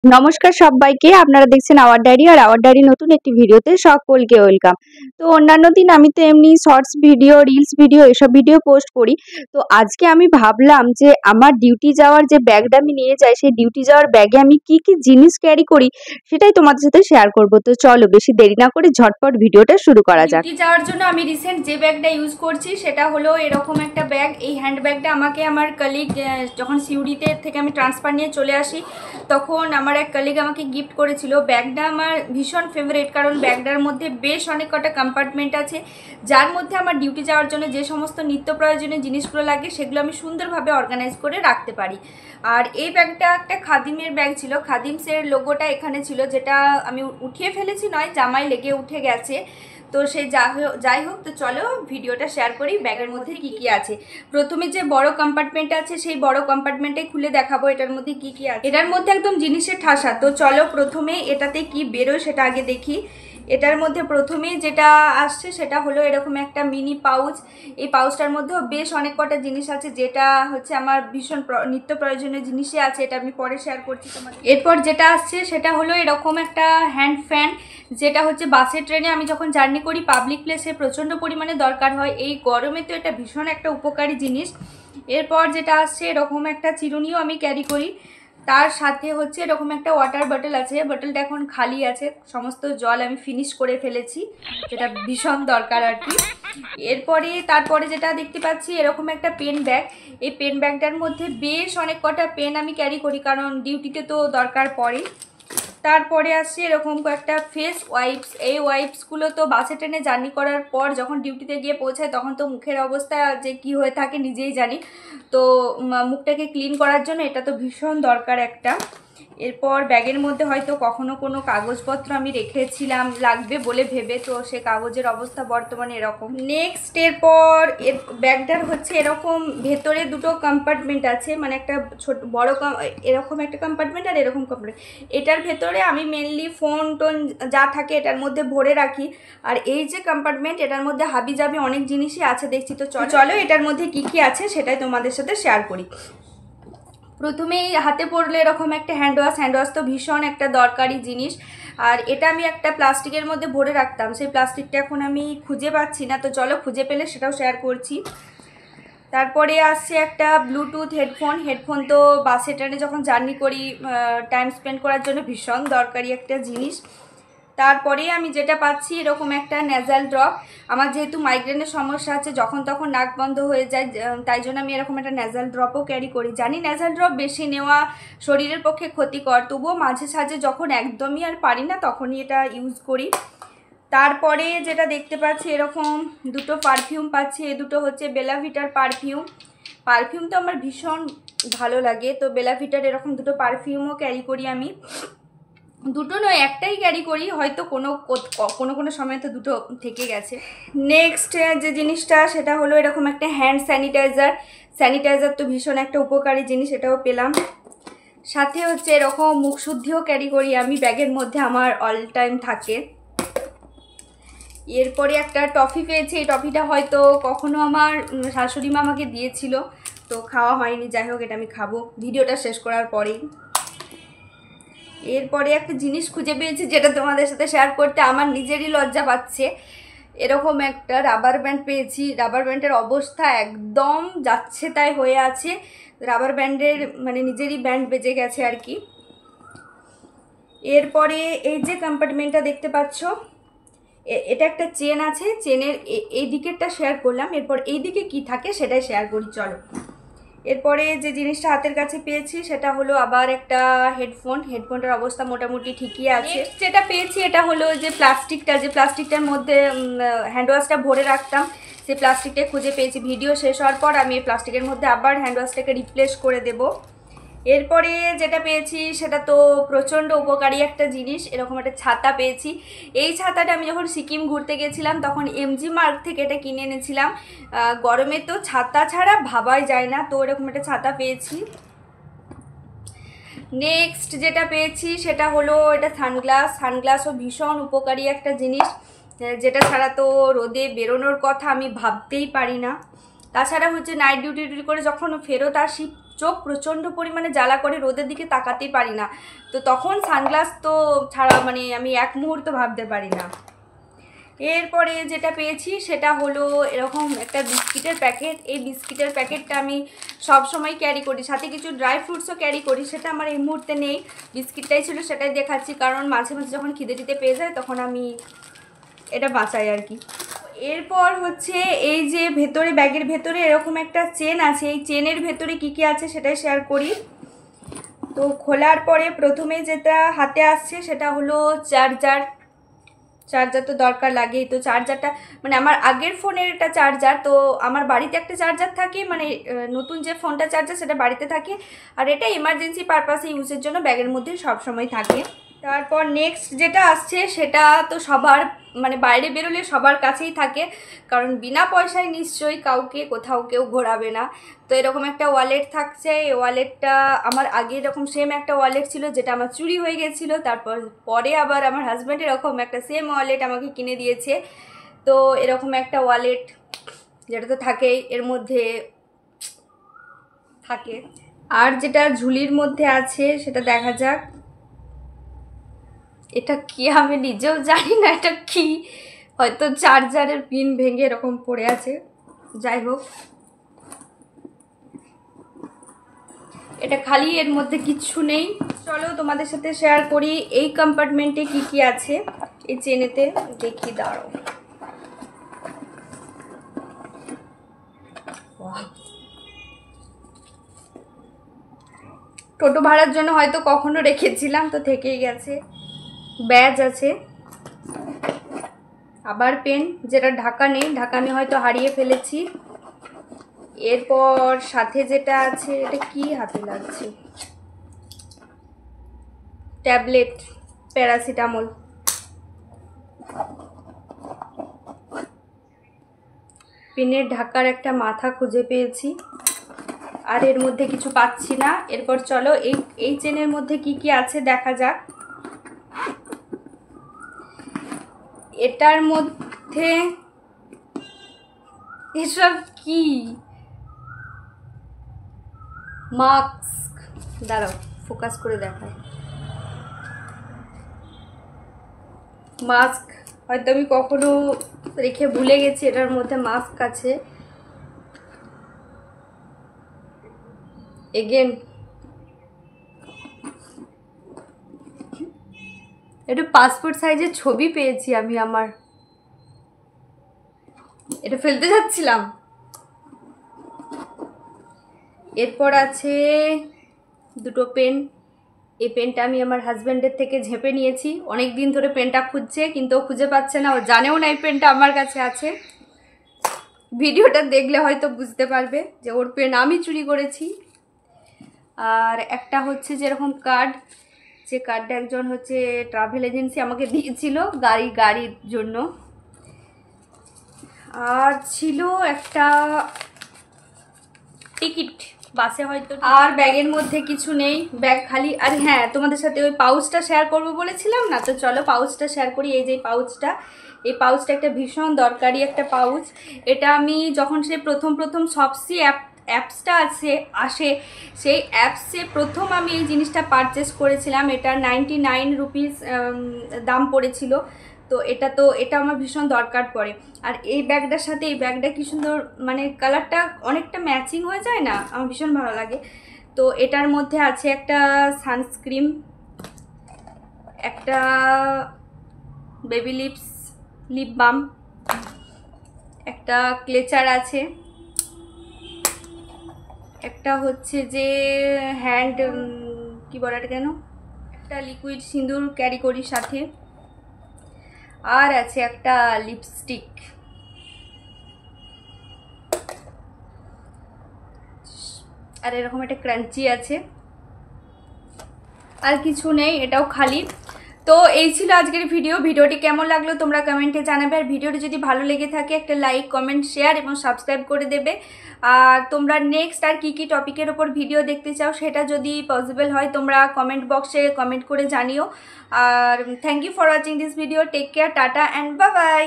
নমস্কার সবাইকে, আপনারা দেখছেন আওয়ার ডায়েরি। আর আওয়ার ডায়েরি নতুন একটি ভিডিওতে সকলকে ওয়েলকাম। তো অন্যান্য দিন আমি তো এমনি শর্টস ভিডিও, রিলস ভিডিও এসব ভিডিও পোস্ট করি। তো আজকে আমি ভাবলাম যে আমার ডিউটি যাওয়ার যে ব্যাগটা আমি নিয়ে যাই, সেই ডিউটি যাওয়ার ব্যাগে আমি কি কি জিনিস ক্যারি করি সেটাই তোমাদের সাথে শেয়ার করব। তো চলো বেশি দেরি না করে ঝটপট ভিডিওটা শুরু করা যাক। ডিউটি যাওয়ার জন্য আমি রিসেন্ট যে ব্যাগটা ইউজ করছি সেটা হলো এরকম একটা ব্যাগ। এই হ্যান্ড ব্যাগটা আমাকে আমার কলিগ যখন সিউড়িতে থেকে আমি ট্রান্সফার নিয়ে চলে আসি তখন আমার এক কলিগ আমাকে গিফট করেছিল। ব্যাগটা আমার ভীষণ ফেভারিট, কারণ ব্যাগটার মধ্যে বেশ অনেক কটা কম্পার্টমেন্ট আছে, যার মধ্যে আমার ডিউটি যাওয়ার জন্য যে সমস্ত নিত্য প্রয়োজনীয় জিনিসগুলো লাগে সেগুলো আমি সুন্দরভাবে অর্গানাইজ করে রাখতে পারি। আর এই ব্যাগটা একটা খাদিমের ব্যাগ ছিল, খাদিমসের লোগোটা এখানে ছিল, যেটা আমি উঠিয়ে ফেলেছি নয়, জামায় লেগে উঠে গেছে। তো সে যাই হোক, তো চলো ভিডিওটা শেয়ার করি ব্যাগের মধ্যে কি কি আছে। প্রথমে যে বড় কম্পার্টমেন্ট আছে সেই বড় কম্পার্টমেন্টে খুলে দেখাবো এটার মধ্যে কি কি আছে। এটার মধ্যে একদম জিনিসের ঠাসা। তো চলো প্রথমে এটাতে কি বেরোয় সেটা আগে দেখি। এটার মধ্যে প্রথমে যেটা আসছে সেটা হলো এরকম একটা মিনি পাউচ। এই পাউচটার মধ্যেও বেশ অনেক কটা জিনিস আছে, যেটা হচ্ছে আমার ভীষণ নিত্য প্রয়োজনীয় জিনিসই আছে, এটা আমি পরে শেয়ার করছি তোমাদের। এরপর যেটা আসছে সেটা হলো এরকম একটা হ্যান্ড ফ্যান, যেটা হচ্ছে বাসে ট্রেনে আমি যখন জার্নি করি পাবলিক প্লেসে প্রচণ্ড পরিমাণে দরকার হয়, এই গরমে তো এটা ভীষণ একটা উপকারী জিনিস। এরপর যেটা আসছে এরকম একটা চিরুনিও আমি ক্যারি করি, তার সাথে হচ্ছে এরকম একটা ওয়াটার বটল আছে। বটলটা এখন খালি আছে, সমস্ত জল আমি ফিনিশ করে ফেলেছি, যেটা ভীষণ দরকার আর কি। তারপরে যেটা দেখতে পাচ্ছি এরকম একটা পেন ব্যাগ। এই পেন ব্যাগটার মধ্যে বেশ অনেক কটা পেন আমি ক্যারি করি, কারণ ডিউটিতে তো দরকার পড়ে। তারপরে আসছে এরকম কয়েকটা ফেস ওয়াইপস। এই ওয়াইপসগুলো তো বাসে ট্রেনে জার্নি করার পর যখন ডিউটিতে গিয়ে পৌঁছায় তখন তো মুখের অবস্থা যে কি হয়ে থাকে নিজেই জানি। তো মুখটাকে ক্লিন করার জন্য এটা তো ভীষণ দরকার একটা। এরপর ব্যাগের মধ্যে হয়তো কখনো কোনো কাগজপত্র আমি রেখেছিলাম লাগবে বলে ভেবে, তো সে কাগজের অবস্থা বর্তমানে এরকম। নেক্সট এরপর ব্যাগটার হচ্ছে এরকম ভেতরে দুটো কম্পার্টমেন্ট আছে, মানে একটা ছোট বড় এরকম একটা কম্পার্টমেন্ট আর এরকম কম্পার্টমেন্ট। এটার ভেতরে আমি মেনলি ফোন টোন যা থাকে এটার মধ্যে ভরে রাখি। আর এই যে কম্পার্টমেন্ট এটার মধ্যে হাবি জাবি অনেক জিনিসই আছে দেখছি। তো চলো এটার মধ্যে কি কি আছে সেটাই তোমাদের সাথে শেয়ার করি। প্রথমেই হাতে পড়লে এরকম একটা হ্যান্ড ওয়াশ তো ভীষণ একটা দরকারি জিনিস। আর এটা আমি একটা প্লাস্টিকের মধ্যে ভরে রাখতাম, সেই প্লাস্টিকটা এখন আমি খুঁজে পাচ্ছি না, তো চলো খুঁজে পেলে সেটাও শেয়ার করছি। তারপরে আসছে একটা ব্লুটুথ হেডফোন তো বাসে ট্রেনে যখন জার্নি করি টাইম স্পেন্ড করার জন্য ভীষণ দরকারি একটা জিনিস। তারপরে আমি যেটা পাচ্ছি এরকম একটা নেজাল ড্রপ। আমার যেহেতু মাইগ্রেনের সমস্যা আছে, যখন তখন নাক বন্ধ হয়ে যায়, তাই জন্য আমি এরকম একটা নেজাল ড্রপও ক্যারি করি। জানি নেজাল ড্রপ বেশি নেওয়া শরীরের পক্ষে ক্ষতিকর, তবুও মাঝে সাঝে যখন একদমই আর পারি না তখনই এটা ইউজ করি। তারপরে যেটা দেখতে পাচ্ছি এরকম দুটো পারফিউম পাচ্ছি। এ দুটো হচ্ছে বেলা ভিটার পারফিউম তো আমার ভীষণ ভালো লাগে, তো বেলা ভিটার এরকম দুটো পারফিউমও ক্যারি করি আমি। দুটো নয়, একটাই ক্যারি করি, হয়তো কোনো সময় তো দুটো থেকে গেছে। নেক্সট যে জিনিসটা সেটা হলো এরকম একটা হ্যান্ড স্যানিটাইজার তো ভীষণ একটা উপকারী জিনিস, এটাও পেলাম। সাথে হচ্ছে এরকম মুখশুদ্ধিও ক্যারি করি আমি, ব্যাগের মধ্যে আমার অল টাইম থাকে। এরপরে একটা টফি পেয়েছি, এই টফিটা হয়তো কখনো আমার শাশুড়ি মা আমাকে দিয়েছিল, তো খাওয়া হয়নি, যাই হোক এটা আমি খাবো ভিডিওটা শেষ করার পরেই। এরপরে একটা জিনিস খুঁজে পেয়েছি যেটা তোমাদের সাথে শেয়ার করতে আমার নিজেরই লজ্জা পাচ্ছে। এরকম একটা রাবার ব্যান্ড পেয়েছি। রাবার ব্যান্ডের অবস্থা একদম যাচ্ছে তাই হয়ে আছে, রাবার ব্যান্ডের মানে নিজেরই ব্যান্ড বেজে গেছে আর কি। এরপরে এই যে কম্পার্টমেন্টটা দেখতে পাচ্ছ, এটা একটা চেন আছে, চেনের এই দিকেরটা শেয়ার করলাম, এরপর এই দিকে কি থাকে সেটাই শেয়ার করি চলো। এরপরে যে জিনিসটা হাতের কাছে পেয়েছি সেটা হলো আবার একটা হেডফোনটার অবস্থা মোটামুটি ঠিকই আছে। যেটা পেয়েছি এটা হলো যে প্লাস্টিকটার মধ্যে হ্যান্ড ওয়াশটা ভরে রাখতাম, সেই প্লাস্টিকটা খুঁজে পেয়েছি। ভিডিও শেষ হওয়ার পর আমি এই প্লাস্টিকের মধ্যে আবার হ্যান্ড ওয়াশটাকে রিপ্লেস করে দেবো। এরপরে যেটা পেয়েছি সেটা তো প্রচণ্ড উপকারী একটা জিনিস, এরকম একটা ছাতা পেয়েছি। এই ছাতাটা আমি যখন সিকিম ঘুরতে গেছিলাম তখন এমজি মার্ট থেকে এটা কিনে এনেছিলাম। গরমে তো ছাতা ছাড়া ভাবাই যায় না, তো এরকম একটা ছাতা পেয়েছি। নেক্সট যেটা পেয়েছি সেটা হলো এটা সানগ্লাসও ভীষণ উপকারী একটা জিনিস, যেটা ছাড়া তো রোদে বেরোনোর কথা আমি ভাবতেই পারি না। তাছাড়া হচ্ছে নাইট ডিউটি করে যখন ফেরত আসি চোখ প্রচণ্ড পরিমাণে জ্বালা করে, রোদের দিকে তাকাতেই পারি না। তো তখন সানগ্লাস তো ছাড়া মানে আমি এক মুহূর্ত ভাবতে পারি না। এরপরে যেটা পেয়েছি সেটা হলো এরকম একটা বিস্কিটের প্যাকেট। এই বিস্কিটের প্যাকেটটা আমি সব সময় ক্যারি করি, সাথে কিছু ড্রাই ফ্রুটসও ক্যারি করি। সেটা আমার এই মুহূর্তে নেই, বিস্কিটটাই ছিল, সেটাই দেখাচ্ছি, কারণ মাঝে মাঝে যখন খিদে টিদে পেয়ে যায় তখন আমি এটা বাঁচাই আর কি। এরপর হচ্ছে এই যে ভেতরে, ব্যাগের ভেতরে এরকম একটা চেন আছে। এই চেনের ভেতরে কি কি আছে সেটাই শেয়ার করি। তো খোলার পরে প্রথমে যেটা হাতে আসছে সেটা হলো চার্জার। চার্জার তো দরকার লাগেই। তো চার্জারটা মানে আমার আগের ফোনের একটা চার্জার, তো আমার বাড়িতে একটা চার্জার থাকে, মানে নতুন যে ফোনটা চার্জার সেটা বাড়িতে থাকে, আর এটা এমার্জেন্সি পারপাসে ইউজের জন্য ব্যাগের মধ্যে সবসময় থাকে। তারপর নেক্সট যেটা আসছে সেটা তো সবার মানে বাইরে বেরোলে সবার কাছেই থাকে, কারণ বিনা পয়সায় নিশ্চয়ই কাউকে কোথাও কেউ ঘোরাবে না। তো এরকম একটা ওয়ালেট থাকছে। এই ওয়ালেটটা আমার আগে এরকম সেম একটা ওয়ালেট ছিল যেটা আমার চুরি হয়ে গেছিলো, তারপর পরে আবার আমার হাজব্যান্ড এরকম একটা সেম ওয়ালেট আমাকে কিনে দিয়েছে। তো এরকম একটা ওয়ালেট যেটা তো থাকেই, এর মধ্যে থাকে। আর যেটা ঝুলির মধ্যে আছে সেটা দেখা যাক। এটা কি আমি নিজেও জানি না এটা কি, হয়তো চার্জারের পিন ভেঙে এরকম পড়ে আছে। যাই হোক, এটা খালি, এর মধ্যে কিচ্ছু নেই। চলো তোমাদের সাথে শেয়ার করি এই কম্পার্টমেন্টে কি কি আছে। এই চেনেতে দেখি, দাঁড়ো। টোটো ভাড়ার জন্য হয়তো কখনো রেখেছিলাম, তো থেকেই গেছে। ব্যাজ আছে, আবার পেন, যেটা ঢাকা নেই হয়তো হারিয়ে ফেলেছি। এরপর সাথে যেটা আছে, এটা কি হাতে লাগছে, ট্যাবলেট, প্যারাসিটামল। পেনের ঢাকার একটা মাথা খুঁজে পেয়েছি, আর এর মধ্যে কিছু পাচ্ছি না। এরপর চলো এই চেনের মধ্যে কি কি আছে দেখা যাক। এটার মধ্যে এসব কি, মাস্ক, দাঁড়াও ফোকাস করে দেখায়। মাস্ক হয়তো আমি কখনো রেখে ভুলে গেছি, এটার মধ্যে মাস্ক আছে। এগেন এটা পাসপোর্ট সাইজের ছবি পেয়েছি আমি আমার, এটা ফেলতে যাচ্ছিলাম। এরপর আছে দুটো পেন। এই পেনটা আমি আমার হাজব্যান্ডের থেকে ঝেপে নিয়েছি, অনেক দিন ধরে পেনটা খুঁজছে কিন্তু ও খুঁজে পাচ্ছে না, ও জানেও না এই পেনটা আমার কাছে আছে। ভিডিওটা দেখলে হয়তো বুঝতে পারবে যে ওর পেন আমি চুরি করেছি। আর একটা হচ্ছে যেরকম কার্ড, যে কার্ডটা একজন হচ্ছে ট্রাভেল এজেন্সি আমাকে দিয়েছিল গাড়ির জন্য। আর ছিল একটা টিকিট বাসে হয়তো। আর ব্যাগের মধ্যে কিছু নেই, ব্যাগ খালি। আর হ্যাঁ, তোমাদের সাথে ওই পাউচটা শেয়ার করবো বলেছিলাম না, তো চলো পাউচটা শেয়ার করি। এই যে পাউচটা, এই পাউচটা একটা ভীষণ দরকারি একটা পাউচ। এটা আমি যখন সে প্রথম শপসি অ্যাপসটা আসে সেই অ্যাপসে প্রথম আমি এই জিনিসটা পারচেস করেছিলাম। এটা 99 রুপিস দাম পড়েছিল। তো এটা আমার ভীষণ দরকার পড়ে। আর এই ব্যাগটার সাথে এই ব্যাগটা কি সুন্দর, মানে কালারটা অনেকটা ম্যাচিং হয়ে যায় না, আমার ভীষণ ভালো লাগে। তো এটার মধ্যে আছে একটা সানস্ক্রিন, একটা বেবি লিপ বাম, একটা ক্লেচার আছে, একটা হচ্ছে যে হ্যান্ড কি বলে এটা কেন, একটা লিকুইড সিঁদুর ক্যারি করি সাথে, আর আছে একটা লিপস্টিক। আর এরকম একটা ক্রাঞ্চি আছে, আর কিছু নেই, এটাও খালি। তো এই ছিল আজকের ভিডিওটি কেমন লাগলো তোমরা কমেন্টে জানাবে। আর ভিডিওটি যদি ভালো লেগে থাকে একটা লাইক, কমেন্ট, শেয়ার এবং সাবস্ক্রাইব করে দেবে। আর তোমরা নেক্সট আর কি টপিকের ওপর ভিডিও দেখতে চাও সেটা যদি পসিবল হয় তোমরা কমেন্ট বক্সে কমেন্ট করে জানিও। আর thank you for watching this video. Take care, tata and bye by.